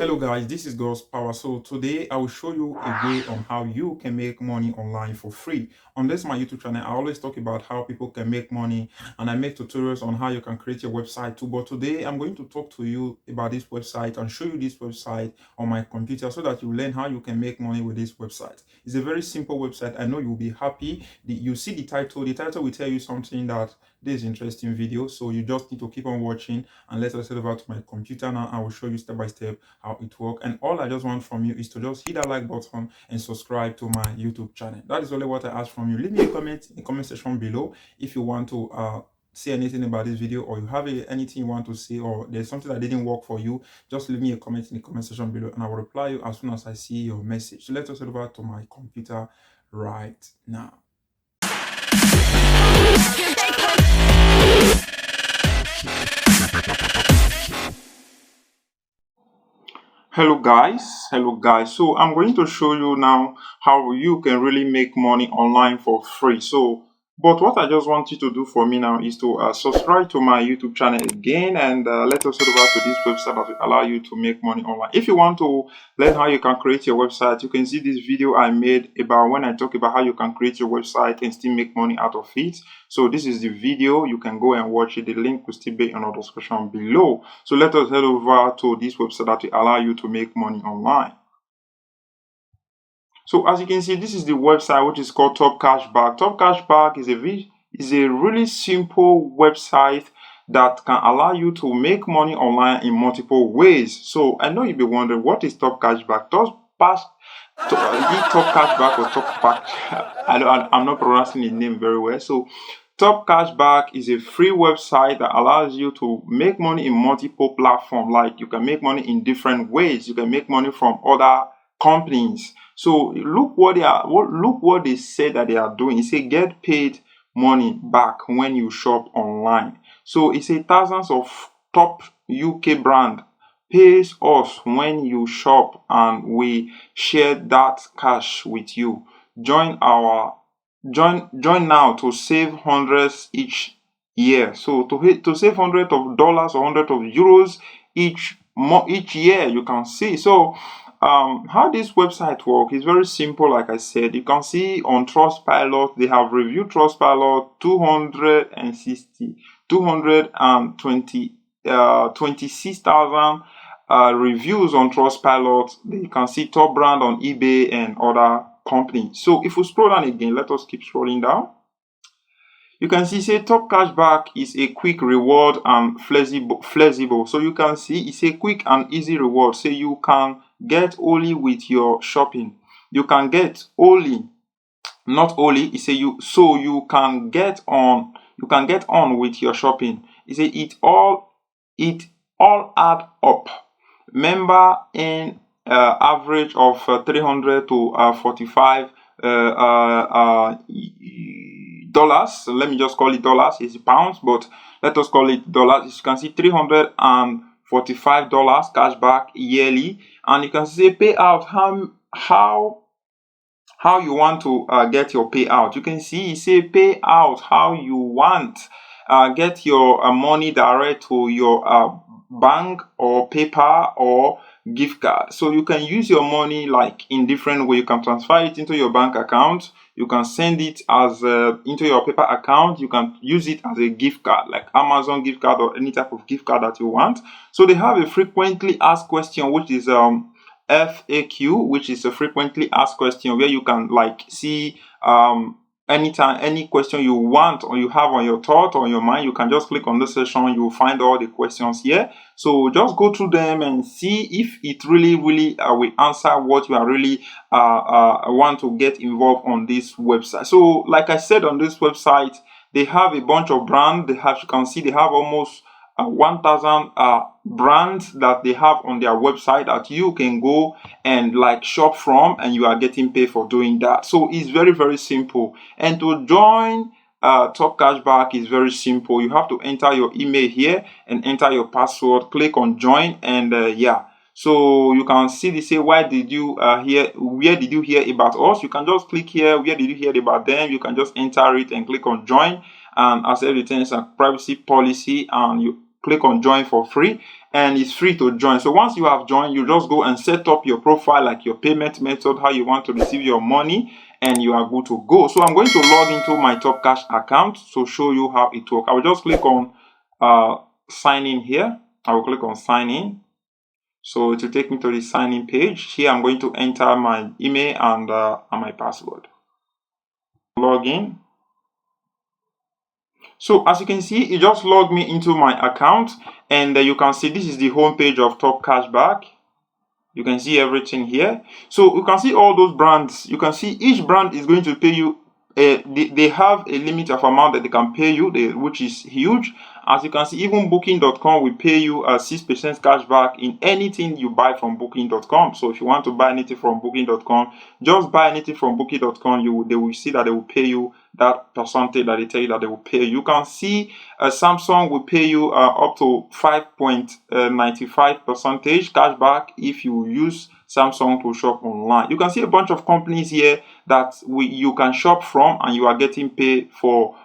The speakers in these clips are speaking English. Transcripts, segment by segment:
Hello guys, this is God's Power. So today I will show you a way on how you can make money online for free. On this my YouTube channel, I always talk about how people can make money and I make tutorials on how you can create your website too. But today I'm going to talk to you about this website and show you this website on my computer so that you learn how you can make money with this website. It's a very simple website. I know you'll be happy. You see the title. The title will tell you something that this is interesting video. So you just need to keep on watching and let us head over to my computer now. I will show you step by step how it works. And all I just want from you is to just hit that like button and subscribe to my YouTube channel. That is only what I ask from you. Leave me a comment in the comment section below if you want to say anything about this video, or you have anything you want to say, or there's something that didn't work for you. Just leave me a comment in the comment section below and I will reply you as soon as I see your message. So let us head over to my computer right now. Hello guys, so I'm going to show you now how you can really make money online for free. But what I just want you to do for me now is to subscribe to my YouTube channel again, and let us head over to this website that will allow you to make money online. If you want to learn how you can create your website, you can see this video I made about when I talk about how you can create your website and still make money out of it. So this is the video. You can go and watch it. The link will still be in the description below. So let us head over to this website that will allow you to make money online. So as you can see, this is the website which is called Topcashback. Topcashback is a really simple website that can allow you to make money online in multiple ways. So I know you'll be wondering, what is Topcashback? Topcashback or Toppack? I'm not pronouncing the name very well. So Topcashback is a free website that allows you to make money in multiple platforms. Like, you can make money in different ways. You can make money from other companies. So look what they say that they are doing. It say get paid money back when you shop online. So it's a thousands of top UK brand pays us when you shop, and we share that cash with you. Join now to save hundreds each year. So to save hundreds of dollars or hundreds of euros each year, you can see. So how this website works is very simple. Like I said, you can see on Trustpilot, they have reviewed Trustpilot 26,000 reviews on Trustpilot. You can see top brand on eBay and other companies. So if we scroll down again, let us keep scrolling down. You can see say Top Cashback is a quick reward and flexible. So you can see it's a quick and easy reward. So you can get only with your shopping. You can get only, not only. It say you can get on with your shopping. It say it all add up. Member in average of 300 to 45 dollars. So let me just call it dollars. It's pounds, but let us call it dollars. As you can see, $345 cashback yearly, and you can see payout how you want to get your payout. You can see it say payout how you want. Get your money direct to your bank or PayPal or gift card. So you can use your money like in different way. You can transfer it into your bank account. You can send it as into your PayPal account. You can use it as a gift card, like Amazon gift card or any type of gift card that you want. So they have a frequently asked question, which is FAQ, which is a frequently asked question, where you can like see anytime any question you want or you have on your thought or on your mind. You can just click on this section. You will find all the questions here. So just go through them and see if it really will answer what you are really want to get involved on this website. So like I said, on this website they have a bunch of brands. You can see they have almost 1,000 brands that they have on their website that you can go and like shop from, and you are getting paid for doing that. So it's very, very simple. And to join Top Cashback is very simple. You have to enter your email here and enter your password, click on join, and yeah. So you can see they say, where did you hear about us? You can just click here, where did you hear about them? You can just enter it and click on join. And as everything is a privacy policy, and you click on join for free, and it's free to join. So once you have joined, you just go and set up your profile, like your payment method, how you want to receive your money, and you are good to go. So I'm going to log into my Topcash account to show you how it works. I will just click on sign in here. I will click on sign in. So it will take me to the sign in page. Here I'm going to enter my email and my password. Log in. So as you can see, it just logged me into my account, and you can see this is the home page of Topcashback. You can see everything here. So you can see all those brands. You can see each brand is going to pay you. They have a limit of amount that they can pay you, which is huge. As you can see, even Booking.com will pay you 6% cashback in anything you buy from Booking.com. So if you want to buy anything from Booking.com, just buy anything from Booking.com. They will see that they will pay you that percentage that they tell you that they will pay. You can see Samsung will pay you up to 5.95% cashback if you use Samsung to shop online. You can see a bunch of companies here that you can shop from, and you are getting paid for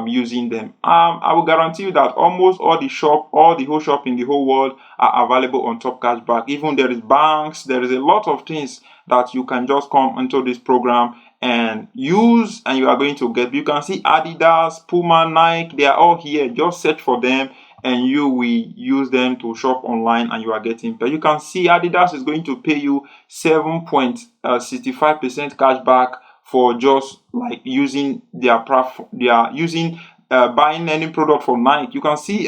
using them. I will guarantee you that almost all the whole shop in the whole world are available on Topcashback. Even there is banks, there is a lot of things that you can just come into this program and use, and you are going to get. You can see Adidas, Puma, Nike, they are all here. Just search for them and you will use them to shop online, and you are getting paid. You can see Adidas is going to pay you 7.65% cashback for just like using their platform. They are using buying any product for Nike. You can see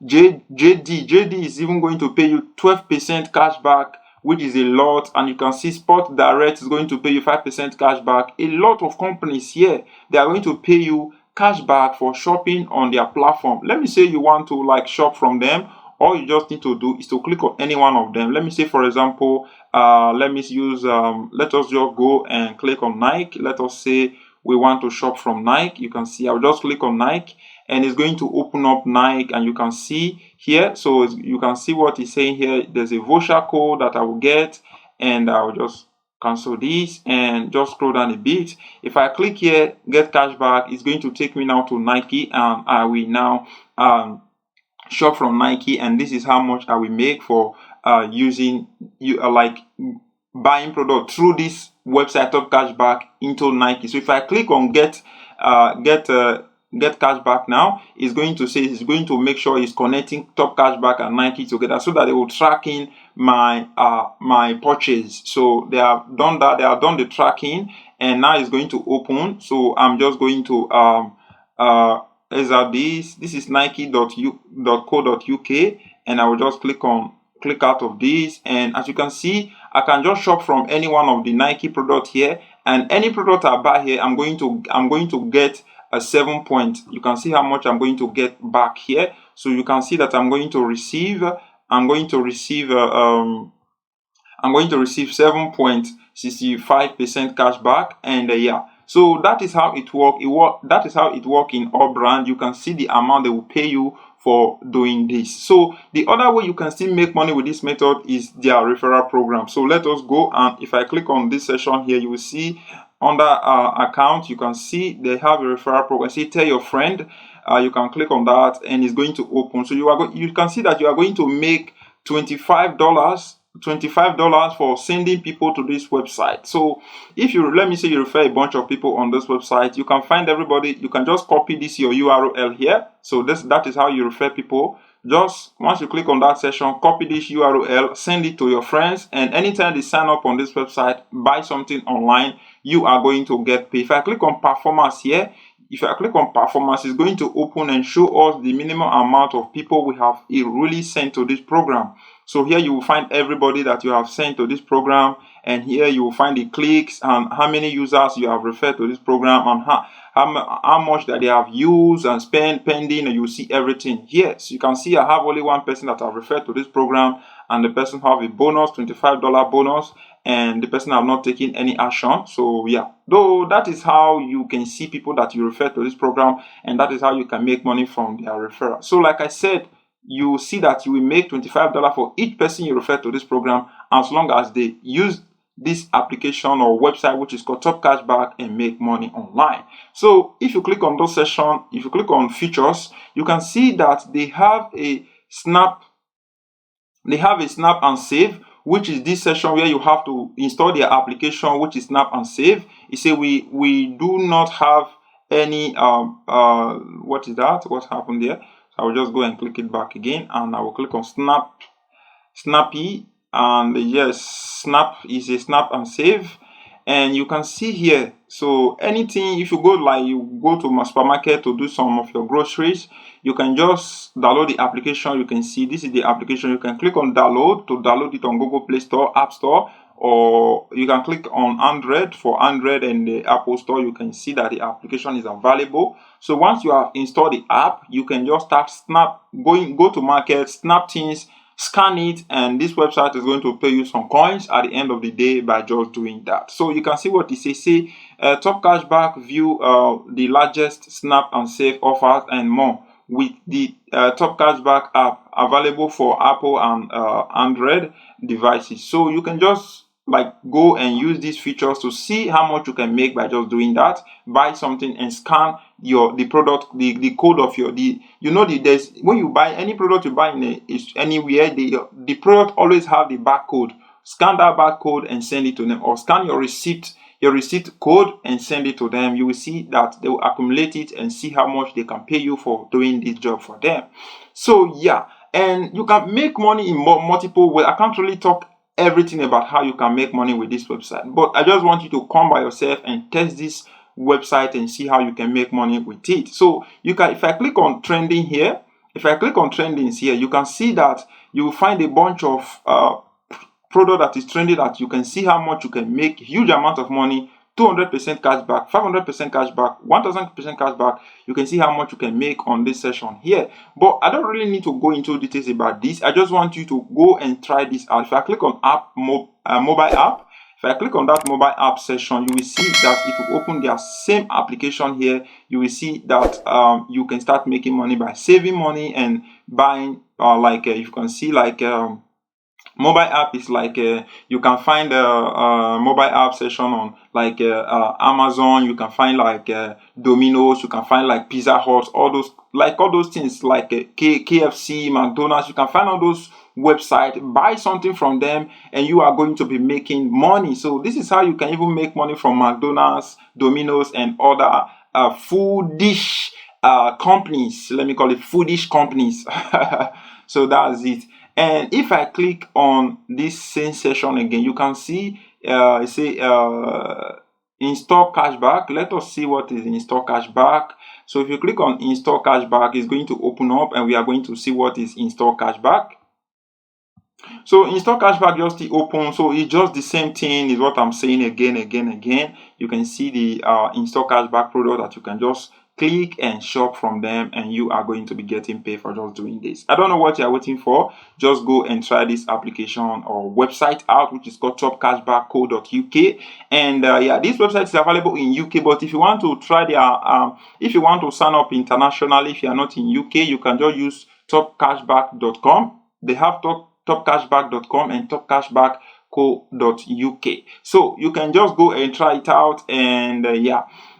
JD is even going to pay you 12% cashback, which is a lot. And you can see Sport Direct is going to pay you 5% cashback. A lot of companies here, they are going to pay you cashback for shopping on their platform. Let me say you want to like shop from them. All you just need to do is to click on any one of them. Let me say, for example, let us just go and click on Nike. Let us say we want to shop from Nike. You can see I'll just click on Nike, and it's going to open up Nike, and you can see here. So you can see what it's saying here. There's a voucher code that I will get, and I'll just cancel this and just scroll down a bit. If I click here, get cashback, it's going to take me now to Nike, and I will now shop from Nike, and this is how much I will make for using like buying product through this website of Cashback into Nike. So if I click on get cashback now, it's going to say it's going to make sure it's connecting Top Cashback and Nike together, so that they will tracking my my purchase. So they have done that, they have done the tracking, and now it's going to open. So I'm just going to this is nike.co.uk, and I will just click out of this, and as you can see, I can just shop from any one of the Nike product here, and any product I buy here, I'm going to get a 7 point. You can see how much I'm going to get back here. So you can see that I'm going to receive 7.65% cash back, and yeah. So that is how it works. That is how it works in all brand. You can see the amount they will pay you for doing this. So the other way you can still make money with this method is their referral program. So let us go, and if I click on this section here, you will see under account, you can see they have a referral program. See, tell your friend. You can click on that, and it's going to open. So you can see that you are going to make $25 for sending people to this website. So if you, let me say you refer a bunch of people on this website, you can find everybody. You can just copy this your URL here. So that is how you refer people. Just once you click on that section, copy this URL, send it to your friends, and anytime they sign up on this website, buy something online, you are going to get paid. If I click on performance here, it's going to open and show us the minimum amount of people we have really sent to this program. So here you will find everybody that you have sent to this program, and here you will find the clicks and how many users you have referred to this program, and how much that they have used and spent pending, and you see everything here. So you can see I have only one person that I've referred to this program, and the person have a bonus, $25 bonus, and the person have not taken any action. So yeah, though that is how you can see people that you refer to this program, and that is how you can make money from their referral. So like I said, you will see that you will make $25 for each person you refer to this program, as long as they use this application or website which is called Topcashback and make money online. So if you click on those section, if you click on features, you can see that they have a snap and save, which is this section where you have to install their application, which is snap and save. You say we do not have any what is that? What happened there? So I will just go and click it back again, and I will click on snappy, and yes, snap is a snap and save. And you can see here, so anything, if you go to my supermarket to do some of your groceries, you can just download the application. You can see this is the application. You can click on download to download it on Google Play Store, App Store, or you can click on Android for Android and the Apple Store. You can see that the application is available. So once you have installed the app, you can just start go to market, snap things, scan it, and this website is going to pay you some coins at the end of the day by just doing that. So you can see what it says. Say Topcashback view the largest snap and save offers and more with the Topcashback app available for Apple and Android devices. So you can just go and use these features to see how much you can make by just doing that. Buy something and scan the product, the code of there's when you buy any product you buy anywhere, the product always have the barcode. Scan that barcode and send it to them, or scan your receipt code and send it to them. You will see that they will accumulate it and see how much they can pay you for doing this job for them. So yeah, and you can make money in multiple ways. I can't really talk everything about how you can make money with this website, but I just want you to come by yourself and test this website and see how you can make money with it. So you can, if I click on trending here, you can see that you will find a bunch of product that is trending, that you can see how much you can make, huge amount of money, 200% cashback, 500% cashback, 1000% cashback. You can see how much you can make on this session here. But I don't really need to go into details about this. I just want you to go and try this out. If I click on mobile app, if I click on that mobile app session, you will see that if you open their same application here, you will see that you can start making money by saving money and buying you can see mobile app is you can find a mobile app session on Amazon. You can find Domino's. You can find Pizza Hut, all those things KFC, McDonald's. You can find all those websites, buy something from them, and you are going to be making money. So this is how you can even make money from McDonald's, Domino's, and other foodish companies. Let me call it foodish companies. So that's it. And if I click on this same session again, you can see install cashback. Let us see what is install cashback. So if you click on install cashback, it's going to open up, and we are going to see what is install cashback. So install cashback just open. So it's just the same thing is what I'm saying again. You can see the install cashback product that you can just click and shop from them, and you are going to be getting paid for just doing this. I don't know what you're waiting for. Just go and try this application or website out, which is called topcashback.co.uk. And this website is available in UK, but if you want to try if you want to sign up internationally, if you are not in UK, you can just use topcashback.com. They have topcashback.com and topcashback.co.uk. So you can just go and try it out, and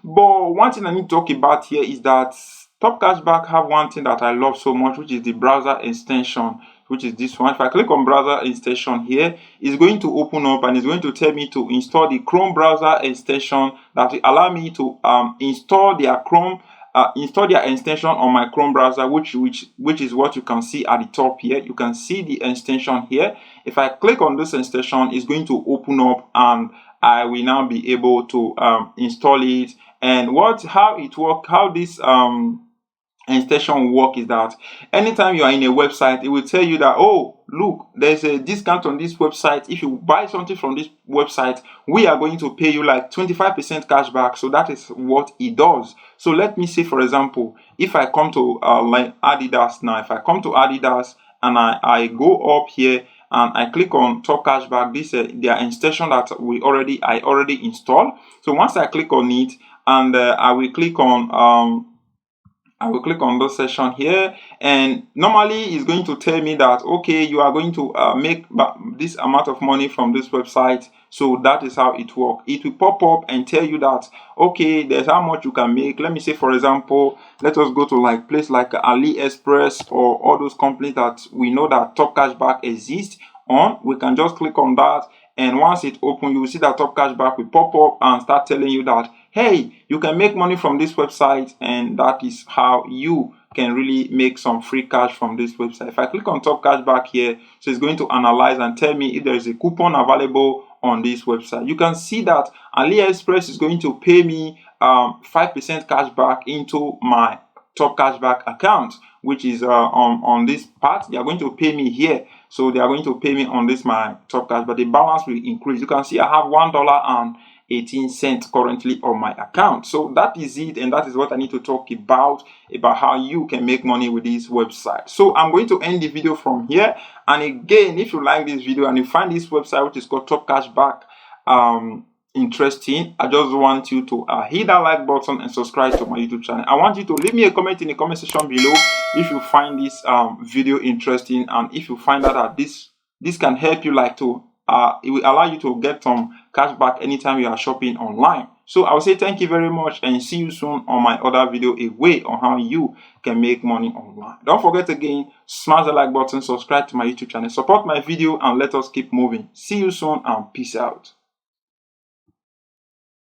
But one thing I need to talk about here is that Topcashback have one thing that I love so much, which is the browser extension, which is this one. If I click on browser extension here, it's going to open up, and it's going to tell me to install the Chrome browser extension that will allow me to install their extension on my Chrome browser, which is what you can see at the top here. You can see the extension here. If I click on this extension, it's going to open up, and I will now be able to install it. And how this extension work is that anytime you are in a website, it will tell you that, oh, look, there's a discount on this website. If you buy something from this website, we are going to pay you 25% cashback. So that is what it does. So let me say, for example, if I come to Adidas now, if I come to Adidas and I go up here and I click on Top Cashback, this their extension that I already installed. So once I click on it, and I will click on I will click on this section here, and normally it's going to tell me that, okay, you are going to make this amount of money from this website. So that is how it works. It will pop up and tell you that, okay, there's how much you can make. Let me say, for example, let us go to like place like AliExpress or all those companies that we know that Topcashback exists on. We can just click on that, and once it opens, you will see that Topcashback will pop up and start telling you that, hey, you can make money from this website, and that is how you can really make some free cash from this website. If I click on Topcashback here, so it's going to analyze and tell me if there is a coupon available on this website. You can see that AliExpress is going to pay me 5% cash back into my Topcashback account, which is on this part. They are going to pay me here. So they are going to pay me on this my Topcash, but the balance will increase. You can see I have $1.18 currently on my account. So that is it, and that is what I need to talk about how you can make money with this website. So I'm going to end the video from here. And again, if you like this video and you find this website, which is called Topcashback, interesting, I just want you to hit that like button and subscribe to my YouTube channel. I want you to leave me a comment in the comment section below if you find this video interesting, and if you find out that this can help you, like to it will allow you to get some cash back anytime you are shopping online. So I will say thank you very much, and see you soon on my other video, a way on how you can make money online. Don't forget again, smash the like button, subscribe to my YouTube channel, support my video, and let us keep moving. See you soon, and peace out.